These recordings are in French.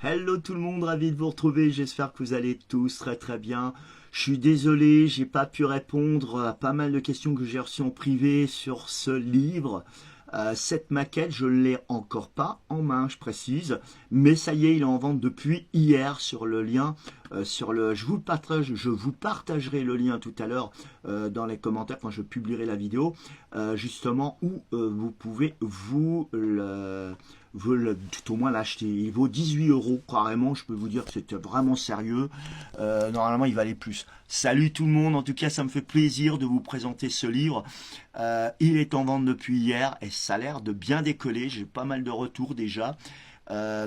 Hello tout le monde, ravi de vous retrouver, j'espère que vous allez tous très bien. Je suis désolé, j'ai pas pu répondre à pas mal de questions que j'ai reçues en privé sur ce livre. Cette maquette, je ne l'ai encore pas en main, je précise, mais ça y est, il est en vente depuis hier sur le lien, je vous partagerai le lien tout à l'heure dans les commentaires quand je publierai la vidéo, justement où vous pouvez tout au moins l'acheter. Il vaut 18 euros carrément, je peux vous dire que c'était vraiment sérieux. Normalement, il valait plus. Salut tout le monde, en tout cas, ça me fait plaisir de vous présenter ce livre. Il est en vente depuis hier et ça a l'air de bien décoller. J'ai pas mal de retours déjà.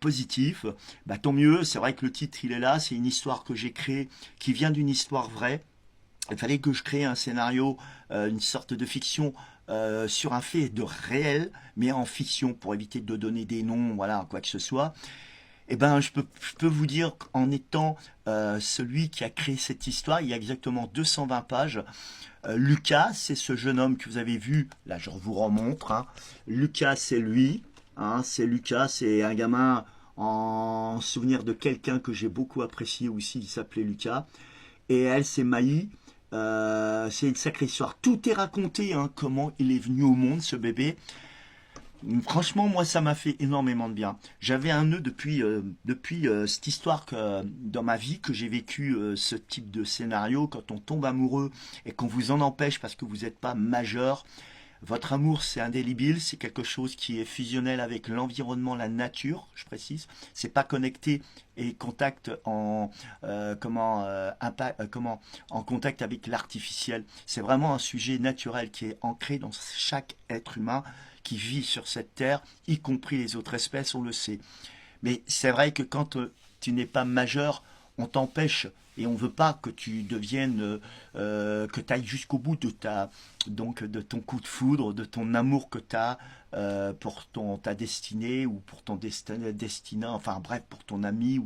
Positifs. Bah, tant mieux, c'est vrai que le titre il est là, c'est une histoire que j'ai créée qui vient d'une histoire vraie. Il fallait que je crée un scénario, une sorte de fiction sur un fait de réel, mais en fiction pour éviter de donner des noms, voilà, quoi que ce soit. Eh ben, je peux vous dire qu'en étant celui qui a créé cette histoire, il y a exactement 220 pages. Lucas, c'est ce jeune homme que vous avez vu, là je vous remontre, hein. Lucas, c'est lui, hein, c'est Lucas, c'est un gamin en souvenir de quelqu'un que j'ai beaucoup apprécié aussi, il s'appelait Lucas. Et elle, c'est Maï. C'est une sacrée histoire. Tout est raconté, hein, comment il est venu au monde, ce bébé. Franchement, moi, ça m'a fait énormément de bien. J'avais un nœud depuis cette histoire que, dans ma vie, que j'ai vécu ce type de scénario. Quand on tombe amoureux et qu'on vous en empêche parce que vous n'êtes pas majeur, votre amour, c'est indélébile, c'est quelque chose qui est fusionnel avec l'environnement, la nature, je précise. C'est pas connecté et contact en contact avec l'artificiel. C'est vraiment un sujet naturel qui est ancré dans chaque être humain qui vit sur cette terre, y compris les autres espèces, on le sait. Mais c'est vrai que quand tu n'es pas majeur, on t'empêche et on veut pas que tu deviennes, que tu ailles jusqu'au bout de ton coup de foudre, de ton amour que tu as pour ta destinée ou pour ton destin, enfin bref, pour ton ami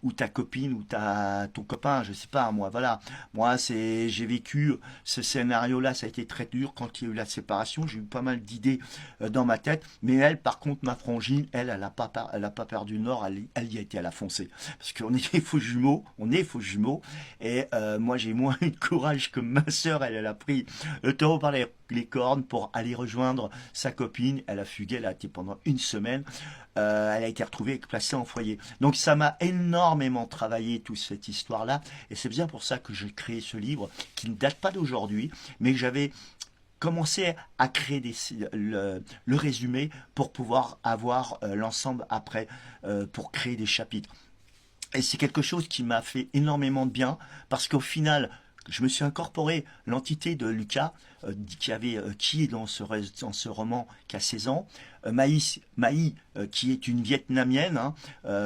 ou ta copine ou ton copain, je sais pas, moi, voilà. Moi, j'ai vécu ce scénario-là, ça a été très dur quand il y a eu la séparation, j'ai eu pas mal d'idées dans ma tête, mais elle, par contre, ma frangine, elle a pas perdu le nord, elle y a été, elle a foncé. Parce qu'on est des faux jumeaux, on est faux jumeaux, et moi j'ai moins eu de courage que ma sœur, elle a pris le taureau par les cornes pour aller rejoindre sa copine, elle a fugué, elle a été pendant une semaine, elle a été retrouvée et placée en foyer. Donc ça m'a énormément travaillé toute cette histoire-là, et c'est bien pour ça que j'ai créé ce livre, qui ne date pas d'aujourd'hui, mais que j'avais commencé à créer le résumé pour pouvoir avoir l'ensemble après, pour créer des chapitres. Et c'est quelque chose qui m'a fait énormément de bien, parce qu'au final, je me suis incorporé l'entité de Lucas, qui est dans ce roman, qui a 16 ans, Maï, qui est une Vietnamienne, hein.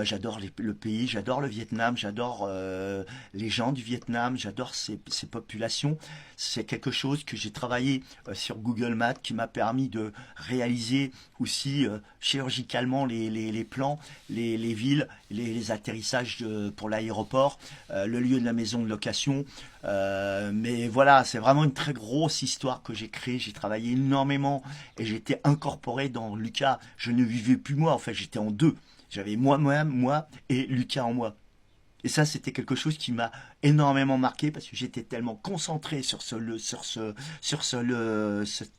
J'adore le pays, j'adore le Vietnam, j'adore les gens du Vietnam, j'adore ces populations. C'est quelque chose que j'ai travaillé sur Google Maps, qui m'a permis de réaliser aussi chirurgicalement les plans, les villes, les atterrissages pour l'aéroport, le lieu de la maison de location. Mais voilà, c'est vraiment une très grosse histoire que j'ai créée. J'ai travaillé énormément et j'étais incorporé dans Lucas. Je ne vivais plus moi, en fait, j'étais en deux. J'avais moi et Lucas en moi. Et ça, c'était quelque chose qui m'a énormément marqué parce que j'étais tellement concentré sur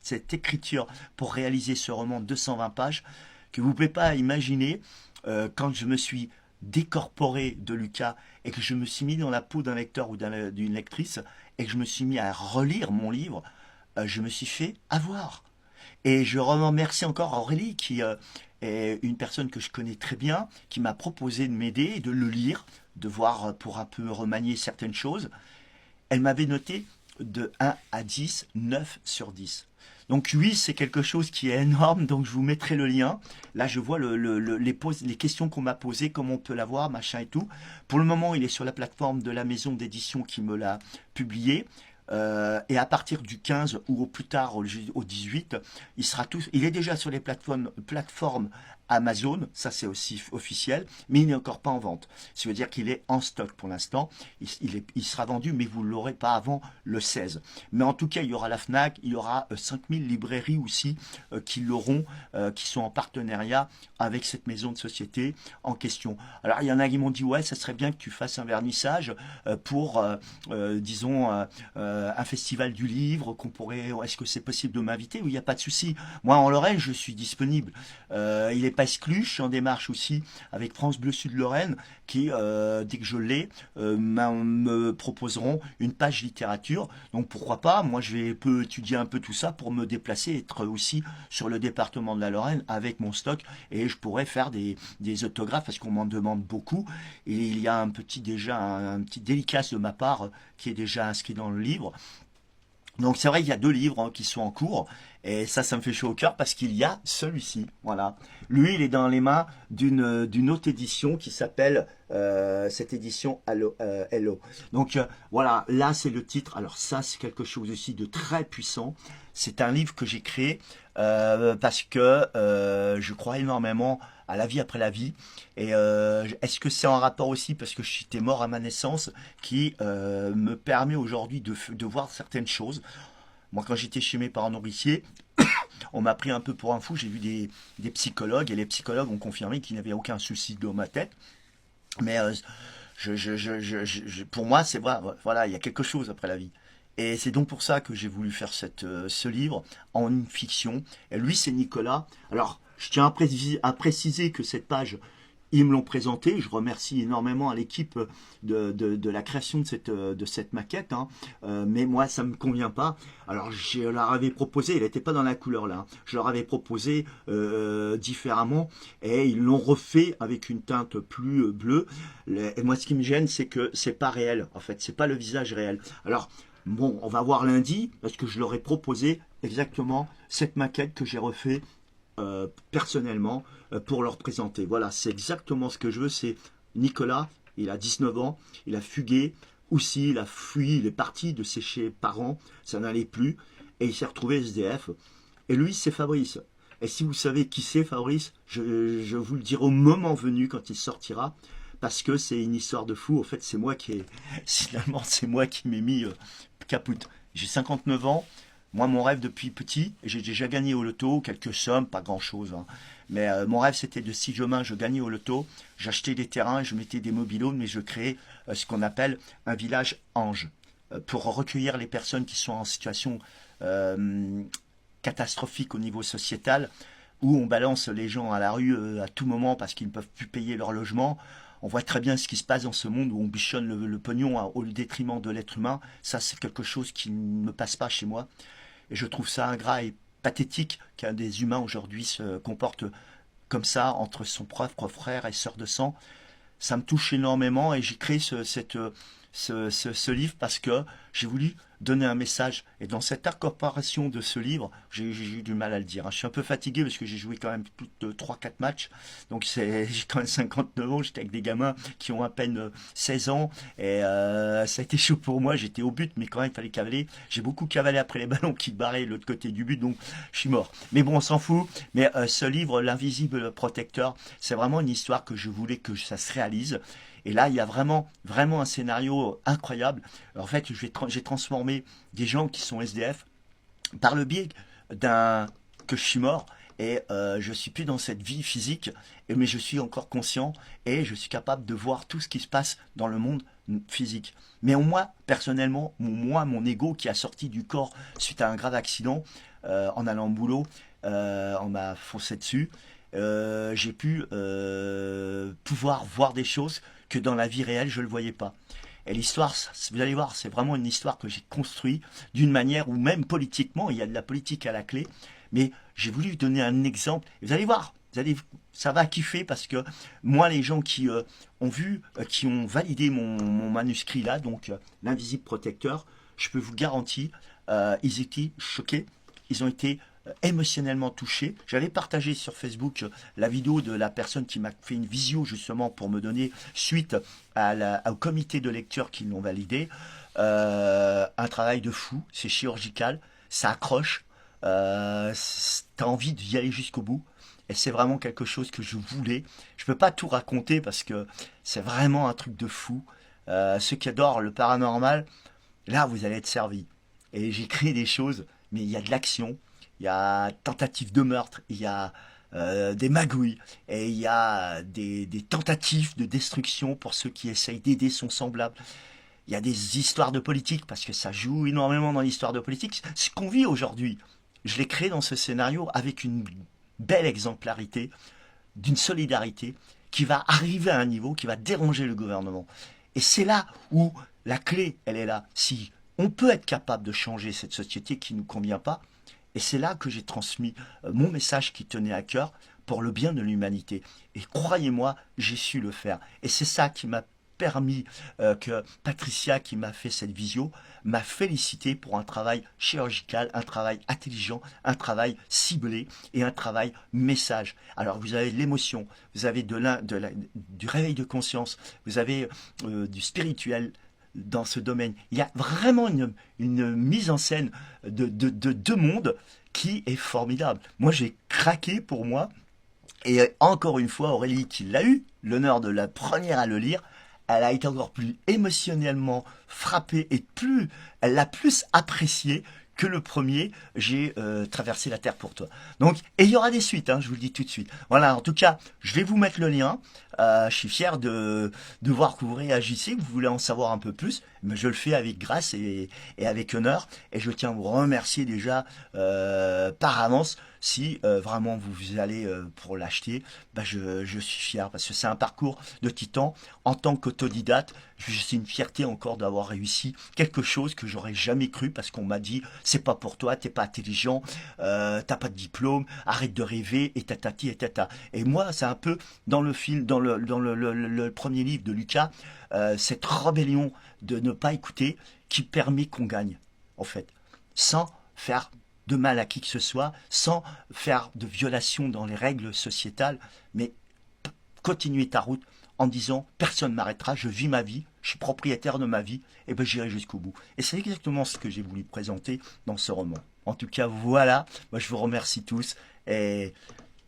cette écriture pour réaliser ce roman de 220 pages que vous ne pouvez pas imaginer quand je me suis décorporé de Lucas et que je me suis mis dans la peau d'un lecteur ou d'une lectrice et que je me suis mis à relire mon livre, je me suis fait avoir. Et je remercie encore Aurélie, qui est une personne que je connais très bien, qui m'a proposé de m'aider, de le lire, de voir pour un peu remanier certaines choses. Elle m'avait noté de 1 à 10, 9 sur 10. Donc oui, c'est quelque chose qui est énorme, donc je vous mettrai le lien. Là, je vois les questions qu'on m'a posées, comment on peut l'avoir, machin et tout. Pour le moment, il est sur la plateforme de la maison d'édition qui me l'a publié. Et à partir du 15 ou au plus tard au 18, il est déjà sur les plateformes Amazon, ça c'est aussi officiel, mais il n'est encore pas en vente. Ça veut dire qu'il est en stock pour l'instant. Il sera vendu, mais vous ne l'aurez pas avant le 16. Mais en tout cas, il y aura la FNAC, il y aura 5000 librairies aussi qui l'auront, qui sont en partenariat avec cette maison de société en question. Alors il y en a qui m'ont dit, ouais, ça serait bien que tu fasses un vernissage pour, disons, un festival du livre, qu'on pourrait, est-ce que c'est possible de m'inviter? Oui, il n'y a pas de souci. Moi, en Lorraine, je suis disponible. Il n'est pas exclu, je suis en démarche aussi avec France Bleu Sud-Lorraine qui, dès que je l'ai, me proposeront une page littérature. Donc pourquoi pas, moi peux étudier un peu tout ça pour me déplacer, être aussi sur le département de la Lorraine avec mon stock et je pourrais faire des autographes parce qu'on m'en demande beaucoup. Et il y a déjà un petit délicace de ma part qui est déjà inscrit dans le livre. Donc c'est vrai qu'il y a 2 livres qui sont en cours et ça me fait chaud au cœur parce qu'il y a celui-ci, voilà. Lui, il est dans les mains d'une autre édition qui s'appelle cette édition Hello. Donc voilà, là c'est le titre. Alors ça c'est quelque chose aussi de très puissant. C'est un livre que j'ai créé parce que je crois énormément à la vie après la vie. Et est-ce que c'est en rapport aussi parce que j'étais mort à ma naissance qui me permet aujourd'hui de voir certaines choses. Moi, quand j'étais chez mes parents nourriciers, on m'a pris un peu pour un fou. J'ai vu des psychologues et les psychologues ont confirmé qu'il n'y avait aucun souci dans ma tête. Mais pour moi, c'est vrai, voilà, il y a quelque chose après la vie. Et c'est donc pour ça que j'ai voulu faire ce livre en une fiction. Et lui, c'est Nicolas. Alors, je tiens à préciser que cette page, ils me l'ont présentée. Je remercie énormément à l'équipe de la création de cette maquette. Hein. Mais moi, ça ne me convient pas. Alors, je leur avais proposé, elle n'était pas dans la couleur là. Hein. Je leur avais proposé différemment et ils l'ont refait avec une teinte plus bleue. Et moi, ce qui me gêne, c'est que c'est pas réel. En fait, c'est pas le visage réel. Alors, bon, on va voir lundi parce que je leur ai proposé exactement cette maquette que j'ai refait personnellement pour leur présenter. Voilà, c'est exactement ce que je veux. C'est Nicolas, il a 19 ans, il a fugué, aussi il a fui, il est parti de ses parents, ça n'allait plus, et il s'est retrouvé SDF. Et lui, c'est Fabrice. Et si vous savez qui c'est Fabrice, je vous le dirai au moment venu quand il sortira, parce que c'est une histoire de fou. En fait, c'est moi finalement, c'est moi qui m'ai mis capoute. J'ai 59 ans. Moi, mon rêve depuis petit, j'ai déjà gagné au loto, quelques sommes, pas grand-chose. Hein. Mais mon rêve, c'était si demain je gagnais au loto, j'achetais des terrains, je mettais des mobilhomes, mais je créais ce qu'on appelle un village ange pour recueillir les personnes qui sont en situation catastrophique au niveau sociétal, où on balance les gens à la rue à tout moment parce qu'ils ne peuvent plus payer leur logement. On voit très bien ce qui se passe dans ce monde où on bichonne le pognon au détriment de l'être humain. Ça, c'est quelque chose qui ne me passe pas chez moi. Et je trouve ça ingrat et pathétique qu'un des humains aujourd'hui se comporte comme ça entre son propre frère et sœur de sang. Ça me touche énormément et j'ai créé ce livre parce que j'ai voulu donner un message. Et dans cette incorporation de ce livre, j'ai eu du mal à le dire. Je suis un peu fatigué parce que j'ai joué quand même plus de 3-4 matchs. Donc j'ai quand même 59 ans, j'étais avec des gamins qui ont à peine 16 ans. Et ça a été chaud pour moi, j'étais au but, mais quand même il fallait cavaler. J'ai beaucoup cavalé après les ballons qui barraient de l'autre côté du but, donc je suis mort. Mais bon, on s'en fout. Mais ce livre, L'invisible protecteur, c'est vraiment une histoire que je voulais que ça se réalise. Et là, il y a vraiment, vraiment un scénario incroyable. En fait, j'ai transformé des gens qui sont SDF par le biais que je suis mort et je suis plus dans cette vie physique, mais je suis encore conscient et je suis capable de voir tout ce qui se passe dans le monde physique. Mais moi, personnellement, mon ego qui a sorti du corps suite à un grave accident en allant au boulot, on m'a foncé dessus. J'ai pu pouvoir voir des choses que dans la vie réelle je ne le voyais pas. Et l'histoire, vous allez voir, c'est vraiment une histoire que j'ai construite d'une manière où même politiquement, il y a de la politique à la clé, mais j'ai voulu donner un exemple. Et vous allez voir, ça va kiffer parce que moi, les gens qui ont vu, qui ont validé mon manuscrit là, donc L'invisible protecteur, je peux vous garantir, ils étaient choqués, ils ont été émotionnellement touché. J'avais partagé sur Facebook la vidéo de la personne qui m'a fait une visio justement pour me donner suite au comité de lecture qui l'ont validé. Un travail de fou, c'est chirurgical, ça accroche, t'as envie d'y aller jusqu'au bout. Et c'est vraiment quelque chose que je voulais. Je peux pas tout raconter parce que c'est vraiment un truc de fou. Ceux qui adorent le paranormal, là, vous allez être servis. Et j'ai créé des choses, mais il y a de l'action, il y a tentative de meurtre, il y a des magouilles, et il y a des tentatives de destruction pour ceux qui essayent d'aider son semblable. Il y a des histoires de politique, parce que ça joue énormément dans l'histoire de politique. Ce qu'on vit aujourd'hui, je l'ai créé dans ce scénario avec une belle exemplarité, d'une solidarité qui va arriver à un niveau qui va déranger le gouvernement. Et c'est là où la clé, elle est là. Si on peut être capable de changer cette société qui ne nous convient pas, et c'est là que j'ai transmis mon message qui tenait à cœur pour le bien de l'humanité. Et croyez-moi, j'ai su le faire. Et c'est ça qui m'a permis que Patricia, qui m'a fait cette visio, m'a félicité pour un travail chirurgical, un travail intelligent, un travail ciblé et un travail message. Alors vous avez l'émotion, vous avez du réveil de conscience, vous avez du spirituel dans ce domaine. Il y a vraiment une mise en scène de deux mondes qui est formidable. Moi j'ai craqué pour moi. Et encore une fois, Aurélie, qui l'a eu, l'honneur de la première à le lire, elle a été encore plus émotionnellement frappée et elle l'a plus apprécié que le premier, j'ai traversé la Terre pour toi. Donc, et il y aura des suites, hein, je vous le dis tout de suite. Voilà, en tout cas, je vais vous mettre le lien. Je suis fier de voir que vous réagissez, que vous voulez en savoir un peu plus, mais je le fais avec grâce et avec honneur. Et je tiens à vous remercier déjà par avance. Si vraiment vous allez pour l'acheter, bah je suis fier parce que c'est un parcours de titan. En tant qu'autodidacte, c'est une fierté encore d'avoir réussi quelque chose que j'aurais jamais cru parce qu'on m'a dit c'est pas pour toi, t'es pas intelligent, t'as pas de diplôme, arrête de rêver et tatati et tata. Et moi, c'est un peu dans le film, dans le premier livre de Lucas, cette rébellion de ne pas écouter qui permet qu'on gagne, en fait, sans faire de mal à qui que ce soit, sans faire de violation dans les règles sociétales, mais continuer ta route en disant personne ne m'arrêtera, je vis ma vie, je suis propriétaire de ma vie, et ben j'irai jusqu'au bout. Et c'est exactement ce que j'ai voulu présenter dans ce roman. En tout cas, voilà, moi je vous remercie tous et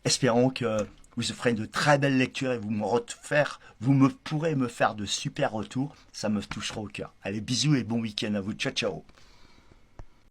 espérons que vous ferez de très belles lectures et vous pourrez me faire de super retours, ça me touchera au cœur. Allez, bisous et bon week-end à vous, ciao ciao.